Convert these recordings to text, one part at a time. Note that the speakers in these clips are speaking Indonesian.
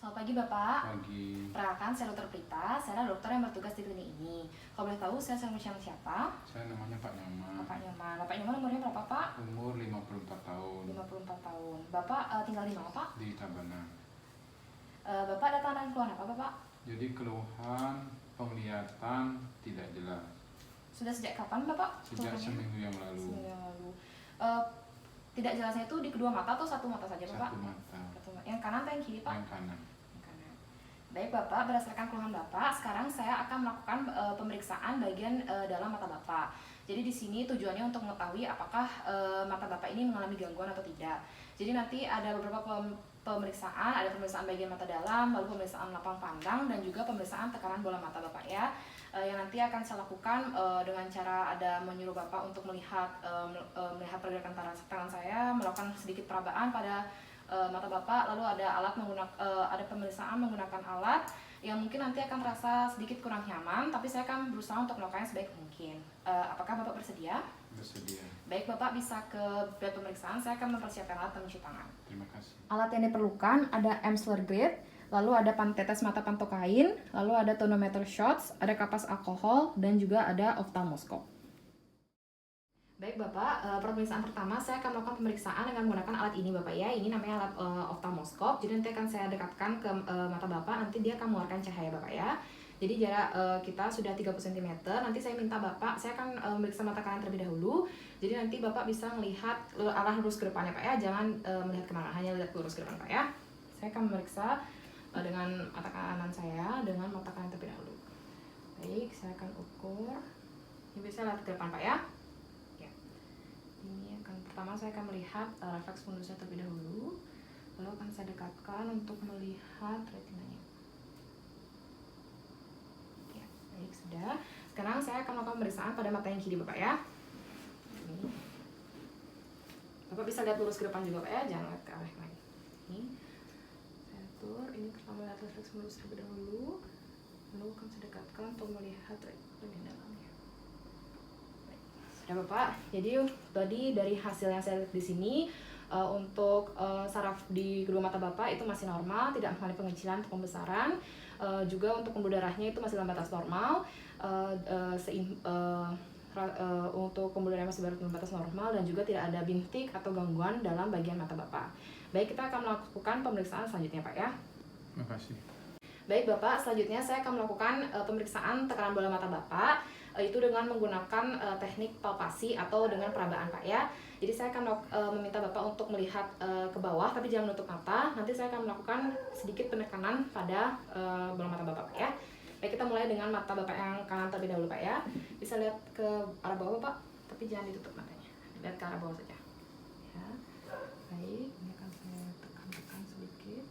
Selamat pagi Bapak. Pagi. Perkenalkan, saya Dr. Prita, saya adalah dokter yang bertugas di klinik ini. Kalau boleh tahu, saya sama siapa? Saya namanya Pak Nyoman. Bapak Nyoman. Bapak Nyoman umurnya berapa Pak? Umur 54 tahun. 54 tahun. Bapak tinggal di mana Pak? Di Tabanan. Bapak ada tanda keluhan apa Bapak? Jadi keluhan penglihatan tidak jelas. Sudah sejak kapan Bapak? Sejak seminggu yang lalu. Seminggu yang lalu. Tidak jelasnya itu di kedua mata atau satu mata saja Bapak? Satu mata. Yang kanan atau yang kiri Pak? Yang kanan. Yang kanan. Baik Bapak, berdasarkan keluhan Bapak, sekarang saya akan melakukan pemeriksaan bagian dalam mata Bapak. Jadi di sini tujuannya untuk mengetahui apakah mata Bapak ini mengalami gangguan atau tidak. Jadi nanti ada beberapa pemeriksaan, ada pemeriksaan bagian mata dalam, lalu pemeriksaan lapang pandang, dan juga pemeriksaan tekanan bola mata Bapak ya. Yang nanti akan saya lakukan dengan cara ada menyuruh Bapak untuk melihat pergerakan tangan saya, melakukan sedikit perabaan pada mata Bapak, lalu ada ada pemeriksaan menggunakan alat yang mungkin nanti akan terasa sedikit kurang nyaman, tapi saya akan berusaha untuk melakukannya sebaik mungkin. Apakah Bapak bersedia? Bersedia. Baik, Bapak bisa ke bed pemeriksaan, saya akan mempersiapkan alat dan mencuci tangan. Terima kasih. Alat yang diperlukan ada Emsler grid, lalu ada tetes mata pantokain, lalu ada tonometer shots, ada kapas alkohol, dan juga ada oftalmoskop. Baik Bapak, pemeriksaan pertama saya akan melakukan pemeriksaan dengan menggunakan alat ini Bapak ya. Ini namanya alat oftalmoskop. Jadi nanti akan saya dekatkan ke mata Bapak, nanti dia akan mengeluarkan cahaya Bapak ya. Jadi jarak kita sudah 30 cm. Nanti saya minta Bapak, saya akan memeriksa mata kanan terlebih dahulu. Jadi nanti Bapak bisa melihat arah lurus ke depannya Pak ya. Jangan melihat kemana, hanya lihat lurus ke depan Pak ya. Saya akan memeriksa dengan mata kanan saya dengan mata kanan terlebih dahulu. Baik, saya akan ukur. Ini bisa lihat ke depan Pak ya. Ini pertama saya akan melihat refleks fundusnya terlebih dahulu, lalu akan saya dekatkan untuk melihat retinanya. Ya, baik sudah. Sekarang saya akan melakukan pemeriksaan pada mata yang kiri Bapak ya. Ini. Bapak bisa lihat lurus ke depan juga Pak ya, jangan lihat ke arah yang lain. Ini saya atur. Ini pertama lihat refleks fundus terlebih dahulu, lalu akan saya dekatkan untuk melihat lebih dalamnya. Ya Bapak, jadi tadi dari hasil yang saya lihat di sini untuk saraf di kedua mata Bapak itu masih normal, tidak mengalami pengecilan atau pembesaran, juga untuk pembuluh darahnya itu masih dalam batas normal, untuk pembuluh darah masih dalam batas normal, dan juga tidak ada bintik atau gangguan dalam bagian mata Bapak. Baik, kita akan melakukan pemeriksaan selanjutnya Pak ya. Terima kasih. Baik Bapak, selanjutnya saya akan melakukan pemeriksaan tekanan bola mata Bapak, itu dengan menggunakan teknik palpasi atau dengan perabaan Pak ya. Jadi saya akan meminta Bapak untuk melihat ke bawah tapi jangan menutup mata. Nanti saya akan melakukan sedikit penekanan pada bola mata Bapak Pak ya. Baik, kita mulai dengan mata Bapak yang kanan terlebih dahulu Pak ya. Bisa lihat ke arah bawah Pak, tapi jangan ditutup matanya. Lihat ke arah bawah saja. Ya. Baik, ini akan saya tekan sedikit.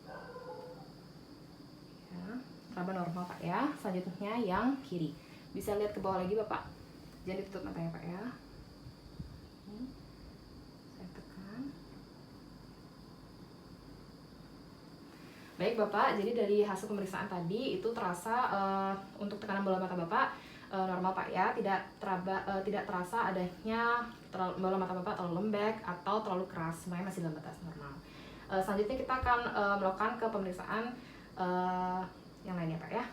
Ya, raba normal Pak ya. Selanjutnya yang kiri. Bisa lihat ke bawah lagi Bapak. Jangan ditutup matanya Pak ya. Ini saya tekan. Baik Bapak, jadi dari hasil pemeriksaan tadi itu terasa untuk tekanan bola mata Bapak normal Pak ya. Tidak terasa adanya bola mata Bapak terlalu lembek atau terlalu keras, semuanya masih dalam batas normal. Selanjutnya kita akan melakukan ke pemeriksaan yang lainnya Pak ya.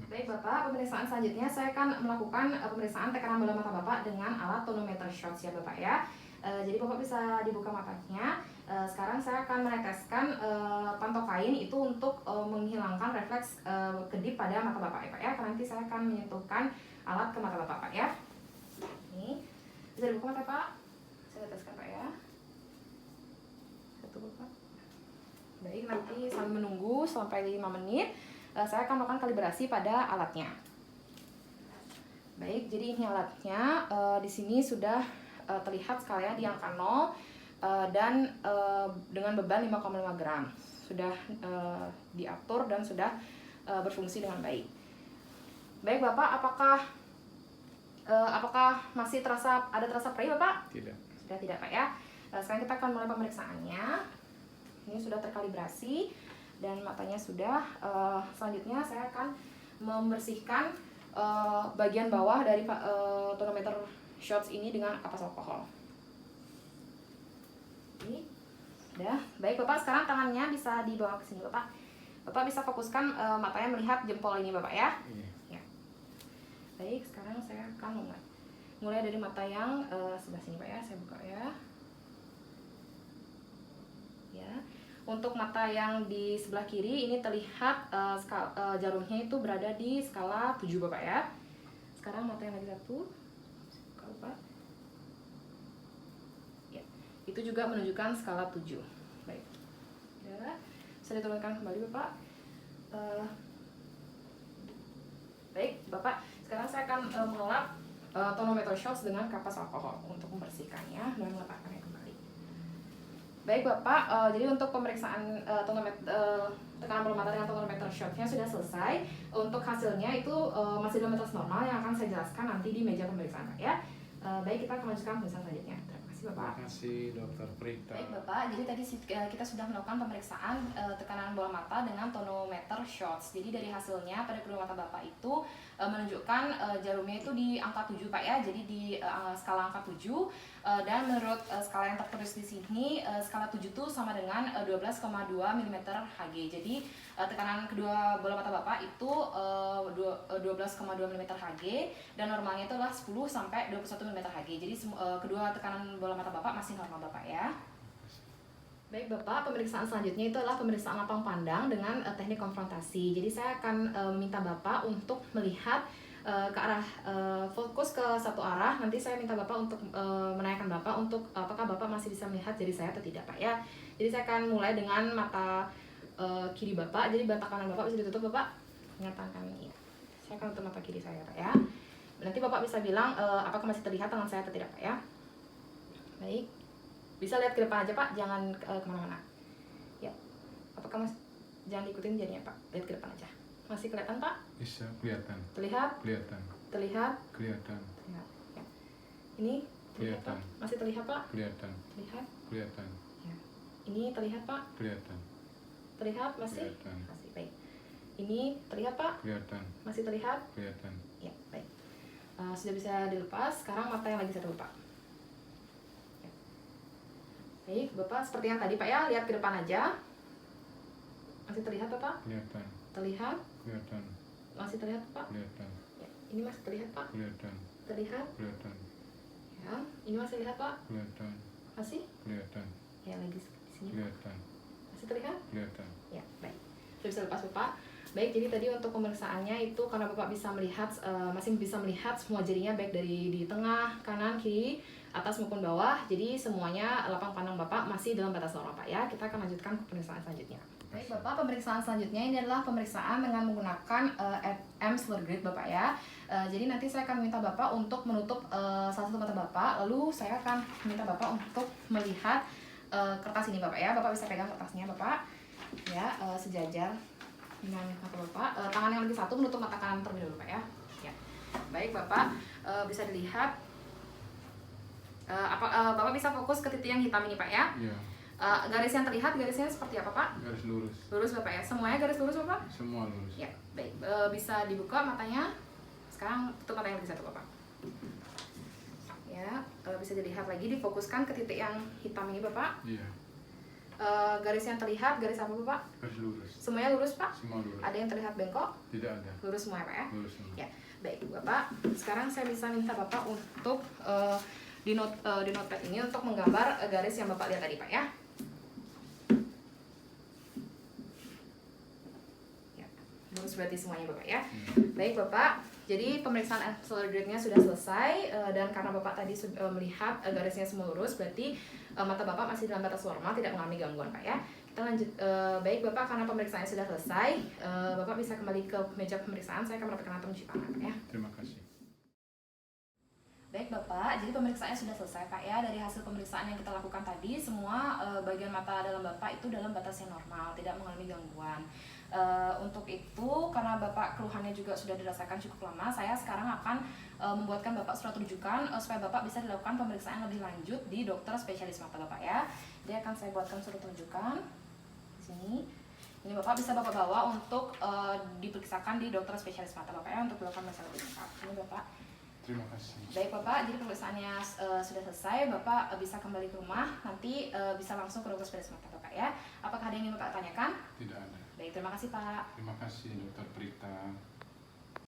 Baik Bapak, pemeriksaan selanjutnya saya akan melakukan pemeriksaan tekanan bola mata Bapak dengan alat tonometer shots ya Bapak ya. Jadi Bapak bisa dibuka matanya. Sekarang saya akan meneteskan pantokain itu untuk menghilangkan refleks kedip pada mata Bapak ya Pak ya. Karena nanti saya akan menyentuhkan alat ke mata Bapak Pak ya. Ini bisa dibuka mata Pak. Saya teteskan Pak ya. Satu Bapak. Baik, nanti sambil menunggu sampai 5 menit. Saya akan melakukan kalibrasi pada alatnya. Baik, jadi ini alatnya. Di sini sudah terlihat skalanya di angka 0 dan dengan beban 5,5 gram. Sudah diatur dan sudah berfungsi dengan baik. Baik Bapak, apakah masih terasa perih Bapak? Tidak. Sudah tidak Pak ya. Sekarang kita akan mulai pemeriksaannya. Ini sudah terkalibrasi dan matanya sudah. Selanjutnya saya akan membersihkan bagian bawah dari tonometer shots ini dengan kapas alkohol. Ini sudah. Baik Bapak, sekarang tangannya bisa dibawa ke sini Bapak. Bapak bisa fokuskan matanya melihat jempol ini Bapak ya. Iya. Ya. Baik, sekarang saya akan mulai dari mata yang sebelah sini Pak ya. Saya buka ya. Ya. Untuk mata yang di sebelah kiri ini terlihat jarumnya itu berada di skala 7 Bapak ya. Sekarang mata yang lagi satu. Buka Bapak. Ya. Itu juga menunjukkan skala 7. Baik. Ya. Bisa diturunkan kembali Bapak. Baik Bapak, sekarang saya akan mengelap tonometer shots dengan kapas alkohol untuk membersihkannya dan meletakkannya kembali. Baik Bapak, jadi untuk pemeriksaan tekanan bola mata dengan tonometer shotsnya sudah selesai. Untuk hasilnya itu masih dalam batas normal yang akan saya jelaskan nanti di meja pemeriksaan Pak ya. Baik, kita akan lanjutkan pemeriksaan selanjutnya. Terima kasih Bapak. Terima kasih Dokter Prita. Baik Bapak, jadi tadi kita sudah melakukan pemeriksaan tekanan bola mata dengan tonometer shots. Jadi dari hasilnya pada kedua mata Bapak itu menunjukkan jarumnya itu di angka 7 Pak ya. Jadi di skala angka 7 dan menurut skala yang tertulis di sini skala 7 itu sama dengan 12,2 mm Hg. Jadi tekanan kedua bola mata Bapak itu 12,2 mm Hg dan normalnya itu adalah 10 sampai 21 mm Hg. Jadi kedua tekanan bola mata Bapak masih normal Bapak ya. Baik Bapak, pemeriksaan selanjutnya itu adalah pemeriksaan lapang pandang dengan teknik konfrontasi. Jadi saya akan meminta Bapak untuk melihat ke arah fokus ke satu arah. Nanti saya minta Bapak untuk menanyakan Bapak untuk apakah Bapak masih bisa melihat jari saya atau tidak Pak ya. Jadi saya akan mulai dengan mata kiri Bapak. Jadi mata kanan Bapak bisa ditutup Bapak dengan tangan kami. Saya akan tutup mata kiri saya Pak ya. Nanti Bapak bisa bilang apakah masih terlihat tangan saya atau tidak Pak ya. Baik. Bisa lihat ke depan aja Pak, jangan kemana-mana. Ya, apakah jangan ikutin jarinya Pak, lihat ke depan aja. Masih kelihatan Pak? Bisa kelihatan. Terlihat? Kelihatan. Terlihat? Kelihatan. Terlihat. Ya. Ini terlihat Kelihatan. Pak? Masih terlihat Pak? Kelihatan. Terlihat? Kelihatan. Ya. Ini terlihat Pak? Kelihatan. Terlihat masih? Kelihatan. Masih baik. Ini terlihat Pak? Kelihatan. Masih terlihat? Kelihatan. Ya, baik. Sudah bisa dilepas. Sekarang mata yang lagi satu Pak. Baik, Bapak seperti yang tadi Pak ya, lihat ke depan aja. Masih terlihat Bapak? Kelihatan. Terlihat? Kelihatan. Masih terlihat Pak? Kelihatan. Ya, ini masih terlihat Pak? Kelihatan. Terlihat? Kelihatan. Ya, ini masih terlihat Pak? Kelihatan. Masih? Kelihatan. Ya, lagi di sini. Kelihatan. Masih terlihat? Kelihatan. Ya, baik. Sudah bisa lepas Bapak. Baik, jadi tadi untuk pemeriksaannya itu karena Bapak bisa melihat masih bisa melihat semua jarinya baik dari di tengah, kanan, kiri, atas maupun bawah. Jadi semuanya lapang pandang Bapak masih dalam batas normal Pak ya. Kita akan lanjutkan ke pemeriksaan selanjutnya. Baik Bapak, pemeriksaan selanjutnya ini adalah pemeriksaan dengan menggunakan FM Silver Grade Bapak ya. Jadi nanti saya akan minta Bapak untuk menutup salah satu mata Bapak. Lalu saya akan minta Bapak untuk melihat kertas ini Bapak ya. Bapak bisa pegang kertasnya Bapak. Ya, sejajar dengan mata Bapak. Tangan yang lagi satu menutup mata kanan terlebih dahulu Pak ya. Ya. Baik Bapak, bisa dilihat Bapak bisa fokus ke titik yang hitam ini Pak ya. Iya. Garis yang terlihat garisnya seperti apa Pak? Garis lurus. Lurus Bapak ya. Semuanya garis lurus Bapak? Semua lurus. Ya, baik. Bisa dibuka matanya. Sekarang tutup mata yang lagi satu Bapak. Ya, bisa dilihat lagi, difokuskan ke titik yang hitam ini Bapak. Iya. Garis yang terlihat garis apa Bapak? Garis lurus. Semuanya lurus Pak? Semua lurus. Ada yang terlihat bengkok? Tidak ada. Lurus semua ya Pak ya? Lurus semua. Ya, baik Bapak. Sekarang saya bisa minta Bapak untuk di notepad ini untuk menggambar garis yang Bapak lihat tadi Pak ya. Ya, lurus berarti semuanya Bapak ya. Baik Bapak. Jadi pemeriksaan accelerator-nya sudah selesai dan karena Bapak tadi sudah melihat garisnya semua lurus, berarti mata Bapak masih dalam batas normal, tidak mengalami gangguan Pak ya. Kita lanjut. Baik Bapak, karena pemeriksaannya sudah selesai, Bapak bisa kembali ke meja pemeriksaan. Saya akan melakukan mencuci tangan Pak ya. Terima kasih. Baik Bapak, jadi pemeriksaannya sudah selesai Pak ya. Dari hasil pemeriksaan yang kita lakukan tadi, semua bagian mata dalam Bapak itu dalam batas yang normal, tidak mengalami gangguan. Untuk itu, karena Bapak keluhannya juga sudah dirasakan cukup lama, saya sekarang akan membuatkan Bapak surat rujukan supaya Bapak bisa dilakukan pemeriksaan lebih lanjut di dokter spesialis mata Bapak ya. Jadi akan saya buatkan surat rujukan di sini. Ini Bapak bisa Bapak bawa untuk diperiksakan di dokter spesialis mata Bapak ya, untuk dilakukan pemeriksaan lebih lengkap. Ini Bapak. Terima kasih. Baik Bapak, jadi pemeriksaannya sudah selesai. Bapak bisa kembali ke rumah, nanti bisa langsung ke dokter spesialis mata Bapak ya. Apakah ada yang ingin Bapak ditanyakan? Tidak ada. Baik, terima kasih Pak. Terima kasih Dokter Prita.